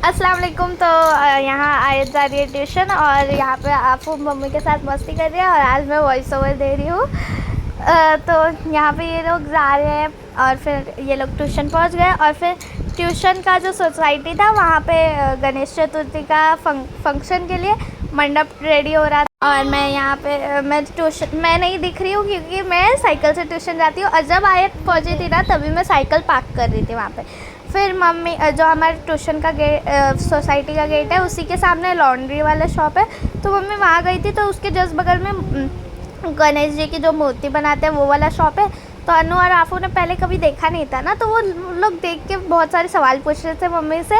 अस्सलाम वालेकुम। तो यहाँ आयत जा रही है ट्यूशन और यहाँ पे आफू मम्मी के साथ मस्ती कर रही है और आज मैं वॉइस ओवर दे रही हूँ। तो यहाँ पे ये लोग जा रहे हैं और फिर ये लोग ट्यूशन पहुँच गए और फिर ट्यूशन का जो सोसाइटी था वहाँ पे गणेश चतुर्थी का फंक्शन के लिए मंडप रेडी हो रहा था। और मैं यहाँ पे मैं नहीं दिख रही हूँ क्योंकि मैं साइकिल से ट्यूशन जाती हूँ और जब आयत पहुँची थी ना तभी मैं साइकिल पार्क कर रही थी वहाँ पे। फिर मम्मी जो हमारे ट्यूशन का गेट सोसाइटी का गेट है उसी के सामने लॉन्ड्री वाला शॉप है, तो मम्मी वहाँ गई थी। तो उसके जस्ट बगल में गणेश जी की जो मूर्ति बनाते हैं वो वाला शॉप है। तो अनु और आफू ने पहले कभी देखा नहीं था ना, तो वो लोग देख के बहुत सारे सवाल पूछ रहे थे मम्मी से।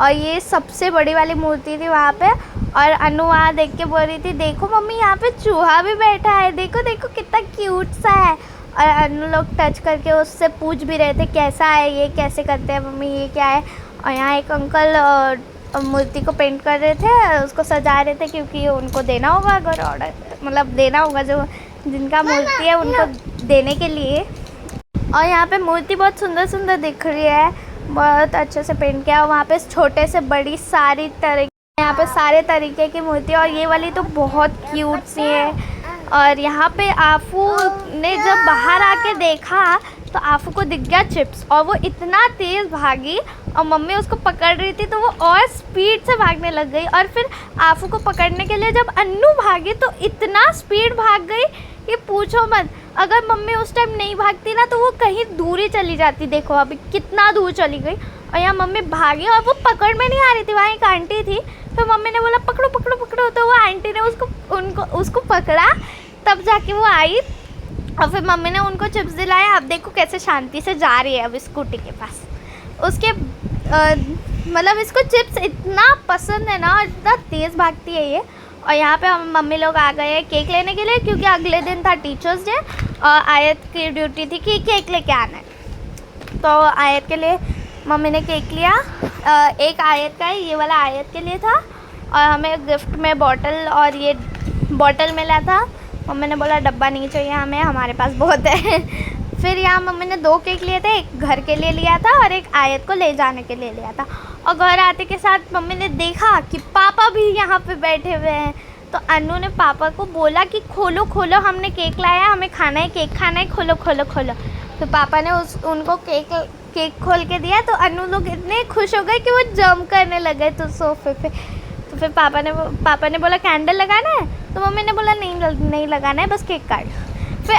और ये सबसे बड़ी वाली मूर्ति थी वहाँ पे और अनु वहाँ देख के बोल रही थी, देखो मम्मी यहाँ पे चूहा भी बैठा है, देखो देखो कितना क्यूट सा है। और अनु लोग टच करके उससे पूछ भी रहे थे कैसा है ये, कैसे करते हैं मम्मी, ये क्या है। और यहाँ एक अंकल मूर्ति को पेंट कर रहे थे, उसको सजा रहे थे क्योंकि उनको देना होगा, अगर ऑर्डर मतलब देना होगा जो जिनका मूर्ति है उनको देने के लिए। और यहाँ पे मूर्ति बहुत सुंदर सुंदर दिख रही है, बहुत अच्छे से पेंट किया। वहाँ पे छोटे से बड़ी सारी तरह यहाँ पे सारे तरीके की मूर्ति और ये वाली तो बहुत क्यूट सी है। और यहाँ पे आफू ने जब बाहर आके देखा तो आफू को दिख गया चिप्स और वो इतना तेज़ भागी और मम्मी उसको पकड़ रही थी तो वो और स्पीड से भागने लग गई। और फिर आफू को पकड़ने के लिए जब अन्नू भागी तो इतना स्पीड भाग गई कि पूछो मत। अगर मम्मी उस टाइम नहीं भागती ना तो वो कहीं दूर ही चली जाती। देखो अभी कितना दूर चली गई। और यहाँ मम्मी भागी और वो पकड़ में नहीं आ रही थी, वहाँ एक आंटी थी। फिर मम्मी ने बोला पकड़ो पकड़ो पकड़ो, तो वो आंटी ने उसको पकड़ा, तब जाके वो आई और फिर मम्मी ने उनको चिप्स दिलाया। अब देखो कैसे शांति से जा रही है अब स्कूटी के पास। उसके मतलब इसको चिप्स इतना पसंद है ना, इतना तेज़ भागती है ये। और यहाँ पे हम मम्मी लोग आ गए हैं केक लेने के लिए क्योंकि अगले दिन था टीचर्स डे और आयत की ड्यूटी थी कि केक लेके आना है। तो आयत के लिए मम्मी ने केक लिया, एक आयत का है, ये वाला आयत के लिए था। और हमें गिफ्ट में बॉटल और ये बॉटल मिला था। मम्मी ने बोला डब्बा नहीं चाहिए हमें, हमारे पास बहुत है। फिर यहाँ मम्मी ने 2 केक लिए थे, एक घर के लिए लिया था और एक आयत को ले जाने के लिए लिया था। और घर आते के साथ मम्मी ने देखा कि पापा भी यहाँ पे बैठे हुए हैं। तो अनु ने पापा को बोला कि खोलो खोलो, हमने केक लाया, हमें खाना है, केक खाना है, खोलो खोलो खोलो। तो पापा ने उनको केक खोल के दिया तो अनु लोग इतने खुश हो गए कि वो जंप करने लगे तो सोफे पे। तो फिर पापा ने बोला कैंडल लगाना है, तो मम्मी ने बोला नहीं लगाना है, बस केक काट। फिर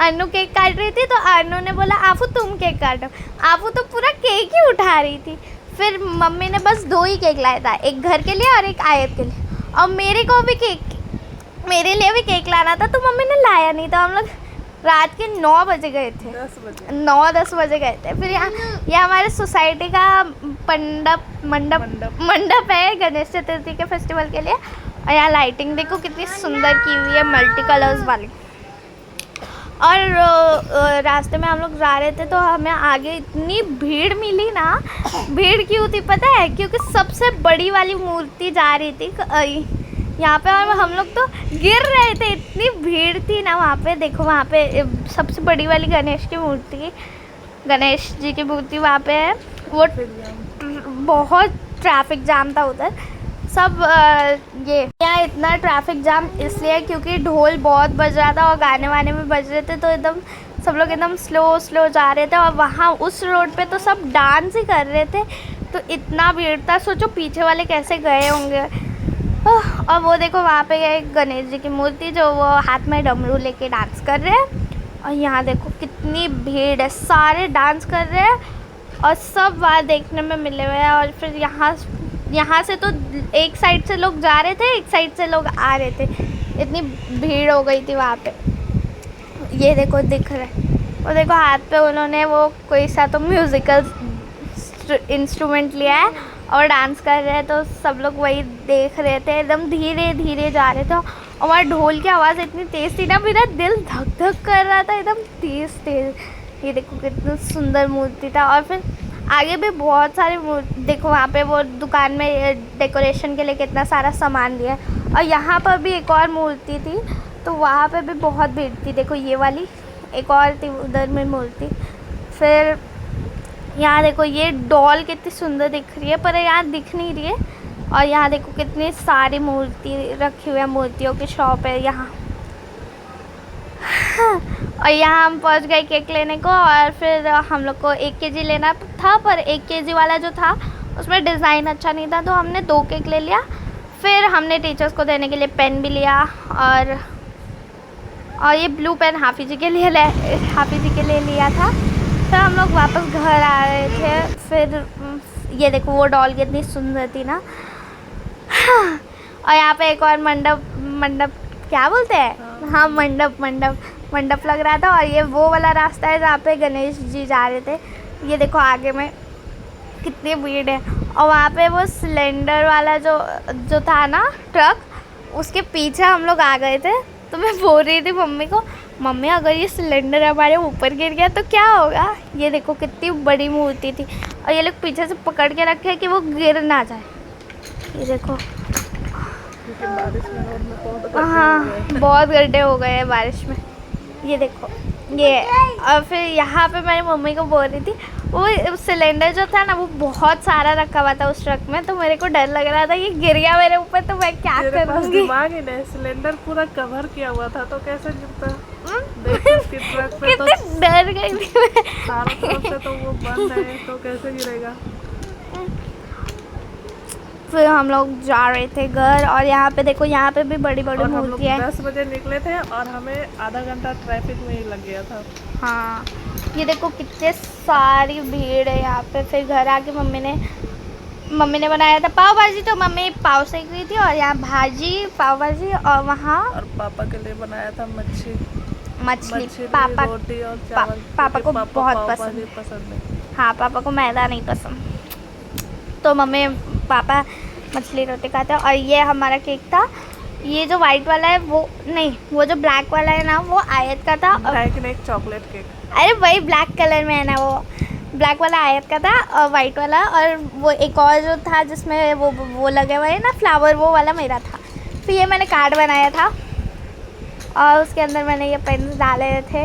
अनु केक काट रही थी तो अनु ने बोला आफू तुम केक काटो। आफू तो पूरा केक ही उठा रही थी। फिर मम्मी ने बस 2 ही केक लाया था, एक घर के लिए और एक आयत के लिए। और मेरे लिए भी केक लाना था तो मम्मी ने लाया नहीं था। हम लोग रात के 9 बजे गए थे, 9-10 बजे गए थे। फिर यहाँ हमारे सोसाइटी का मंडप है गणेश चतुर्थी के फेस्टिवल के लिए। और यहाँ लाइटिंग देखो कितनी सुंदर की हुई है, मल्टी कलर्स वाली। और रास्ते में हम लोग जा रहे थे तो हमें आगे इतनी भीड़ मिली ना। भीड़ क्यों थी पता है? क्योंकि सबसे बड़ी वाली मूर्ति जा रही थी यहाँ पे और हम लोग तो गिर रहे थे, इतनी भीड़ थी ना वहाँ पे। देखो वहाँ पे सबसे बड़ी वाली गणेश जी की मूर्ति वहाँ पे है। वो बहुत ट्रैफिक जाम था उधर सब। ये यहाँ इतना ट्रैफिक जाम इसलिए क्योंकि ढोल बहुत बज रहा था और गाने वाने भी बज रहे थे, तो एकदम सब लोग एकदम स्लो जा रहे थे। और वहाँ उस रोड पे तो सब डांस ही कर रहे थे, तो इतना भीड़ था। सोचो पीछे वाले कैसे गए होंगे। और वो देखो वहाँ पे एक गणेश जी की मूर्ति जो वो हाथ में डमरू लेके डांस कर रहे हैं। और यहाँ देखो कितनी भीड़ है, सारे डांस कर रहे हैं और सब वहाँ देखने में मिले हुए हैं। और फिर यहाँ से तो एक साइड से लोग जा रहे थे, एक साइड से लोग आ रहे थे, इतनी भीड़ हो गई थी वहाँ पे। ये देखो दिख रहा है, वो देखो हाथ पे उन्होंने वो कोई सा तो म्यूज़िकल इंस्ट्रूमेंट लिया है और डांस कर रहे हैं। तो सब लोग वही देख रहे थे, एकदम धीरे धीरे जा रहे थे। और वहाँ ढोल की आवाज़ इतनी तेज़ थी ना, मेरा दिल धक धक कर रहा था एकदम तेज़। ये देखो कितनी सुंदर मूर्ति था। और फिर आगे भी बहुत सारी मूर्ति देखो, वहाँ पे वो दुकान में डेकोरेशन के लिए कितना सारा सामान दिया है। और यहाँ पर भी एक और मूर्ति थी तो वहाँ पे भी बहुत भीड़ थी। देखो ये वाली एक और थी उधर में मूर्ति। फिर यहाँ देखो ये डॉल कितनी सुंदर दिख रही है, पर यहाँ दिख नहीं रही है। और यहाँ देखो कितनी सारी मूर्ति रखी हुई है, मूर्तियों की शॉप है यहाँ। और यहाँ हम पहुँच गए केक लेने को, और फिर हम लोग को 1 केजी लेना था, पर 1 केजी वाला जो था उसमें डिज़ाइन अच्छा नहीं था, तो हमने 2 केक ले लिया। फिर हमने टीचर्स को देने के लिए पेन भी लिया, और ये ब्लू पेन हाफिज़ जी के लिए लिया था। फिर हम लोग वापस घर आ रहे थे। फिर ये देखो वो डॉल कितनी सुंदर थी ना। और यहाँ पे एक और मंडप क्या बोलते हैं, हाँ मंडप लग रहा था। और ये वो वाला रास्ता है जहाँ पे गणेश जी जा रहे थे। ये देखो आगे में कितनी भीड़ है। और वहाँ पे वो सिलेंडर वाला जो था ना ट्रक, उसके पीछे हम लोग आ गए थे। तो मैं बोल रही थी मम्मी को, मम्मी अगर ये सिलेंडर हमारे ऊपर गिर गया तो क्या होगा। ये देखो कितनी बड़ी मूर्ति थी, और ये लोग पीछे से पकड़ के रखे हैं कि वो गिर ना जाए। ये देखो हाँ बहुत गड्ढे हो गए हैं बारिश में। ये देखो ये। और फिर यहाँ पे मेरी मम्मी को बोल रही थी, वो सिलेंडर जो था ना वो बहुत सारा रखा हुआ था उस ट्रक में, तो मेरे को डर लग रहा था कि गिर गया मेरे ऊपर तो मैं क्या करूँगी। दिमाग ही नहीं, सिलेंडर पूरा कवर किया हुआ था तो कैसे गिरता। ट्रक पे तो डर गई थी मैं। चारों तरफ से तो वो बंद है तो कैसे गिरेगा। फिर हम लोग जा रहे थे घर, और यहाँ पे देखो यहाँ पे भी बड़ी बड़ी मूर्तियाँ हैं। 10 बजे निकले थे और हमें आधा घंटा ट्रैफिक में ही लग गया था। हाँ ये देखो कितने सारी भीड़ है यहाँ पे। फिर घर आके मम्मी ने बनाया था पाव भाजी, तो मम्मी पाव सेक रही थी, और यहाँ भाजी पाव भाजी, और वहाँ और पापा के लिए बनाया था मच्छी पापा रोटी और चावल। पापा को बहुत पसंद है। हाँ पापा को मैदा नहीं पसंद, तो मम्मी पापा मछली रोटी खाते हैं। और ये हमारा केक था। ये जो वाइट वाला है वो नहीं, वो जो ब्लैक वाला है ना वो आयत का था। एक चॉकलेट केक, अरे वही ब्लैक कलर में है ना, वो ब्लैक वाला आयत का था, और वाइट वाला। और वो एक और जो था जिसमें वो लगे हुए हैं ना फ्लावर, वो वाला मेरा था। फिर ये मैंने कार्ड बनाया था, और उसके अंदर मैंने ये पेन्स डाले थे।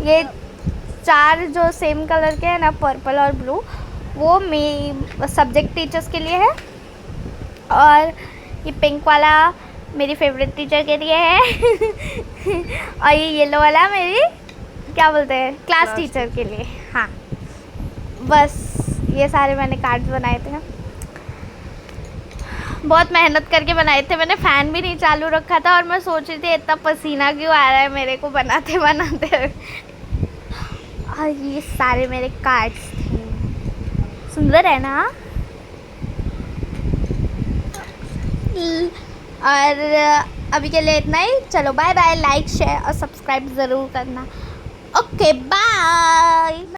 ये 4 जो सेम कलर के हैं ना, पर्पल और ब्लू, वो मेरी सब्जेक्ट टीचर्स के लिए है। और ये पिंक वाला मेरी फेवरेट टीचर के लिए है। और ये येलो वाला मेरी क्या बोलते हैं क्लास टीचर के लिए। हाँ बस ये सारे मैंने कार्ड्स बनाए थे। बहुत मेहनत करके बनाए थे मैंने, फ़ैन भी नहीं चालू रखा था, और मैं सोच रही थी इतना पसीना क्यों आ रहा है मेरे को बनाते बनाते। और ये सारे मेरे कार्ड्स थे। सुंदर है ना। और अभी के लिए इतना ही। चलो बाय बाय। लाइक शेयर और सब्सक्राइब ज़रूर करना। Okay bye.